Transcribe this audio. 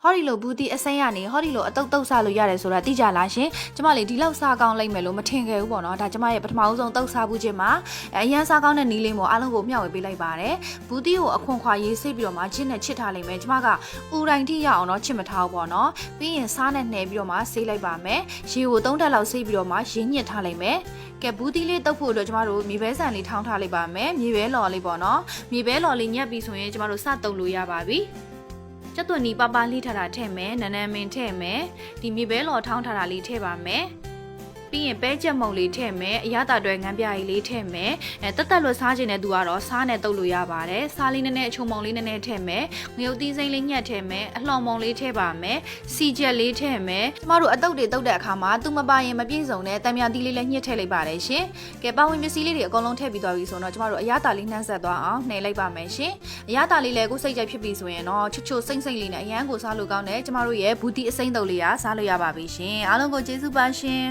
ဟောဒီလိုဘူးတီအစိမ်းကနေဟောဒီလိုအတုတ်တုတ်စားလို့ရတယ်ဆိုတာသိကြလားရှင်ကျမလေးဒီလောက်စားကောင်းလိုက်မယ်လို့မထင်ခဲ့ဘူးပေါ့နော်ဒါကျမရဲ့ပထမဆုံးတုတ်စားဘူးချင်းမှာအရန်စားကောင်းတဲ့နီးလေးမို့အားလုံးကိုမျှဝေပေးလိုက်ပါတယ်ဘူးတီကိုအခွန်ခွာရေးစိတ်ပြီးတော့မှချစ်နဲ့ချစ်ထားလိုက်မယ်ကျမကဥတိုင်းထိရအောင်တော့ချစ်မထားဘူးပေါ့နော်ပြီးရင်စားနဲ့နှဲပြီးတော့မှဆေးလိုက်ပါမယ်ရေကို3တက်လောက်ဆေးပြီးတော့မှရင်းညစ်ထားလိုက်မယ်ကဲဘူးတီလေးတုတ်ဖို့အတွက်ကျမတို့မြေပဲဆန်လေးထောင်းထားလိုက်ပါမယ်မြေပဲလော်လေးပေါ့နော်မြေပဲလော်လေးညက်ပြီးဆိုရင်ကျမတို့စတုပ်လို့ရပါပြီကျက်သွန်နီပပလေးထားတာထည့်မယ်နန်းနန်းမင်းထည့်မယ်ဒီမြေပဲလော်ထောင်းထားတာလေးထည့်ပါမယ်ပြီးရင်ပဲချက်မုံလေးထည့်မယ်အရသာတွဲငန်းပြားကြီးလေးထည့်မယ်တက်တက်လွတ်စားခြင်းတဲ့သူကတော့စားနဲ့တုပ်လို့ရပါတယ်စားလေးနည်းနည်းအချုံမုံလေးနည်းနည်းထည့်မယ်ငရုတ်သီးစိမ်းလေးညှက်ထည့်မယ်အလှော်မုံလေးထည့်ပါမယ်စီချက်လေးထည့်မယ်ကျမတို့အတုပ်တွေတုပ်တဲ့အခါမှာသူမပါရင်မပြည့်စုံတဲ့တံမြာသီးလေးလည်းညှက်ထည့်လိုက်ပါတယ်ရှင်ကဲပါဝင်ပစ္စည်းလေးတွေအကုန်လုံးထည့်ပြီးသွားပြီဆိုတော့ကျမတို့အရသာလေးနှမ်းဆက်သွားအောင်နှိပ်လိုက်ပါမယ်ရှင်အရသာလေးလည်းကိုစိတ်ကြိုက်ဖြစ်ပြီဆိုရင်တော့ချွတ်ချွတ်စိမ့်စိမ့်လေးနဲ့အရန်ကိုစားလို့ကောင်းတယ်ကျမတို့ရဲ့ဘူတီအစိမ့်တုပ်လေးကစားလို့ရပါပြီရှင်အားလုံးကိုကျေးဇူးပါရှင်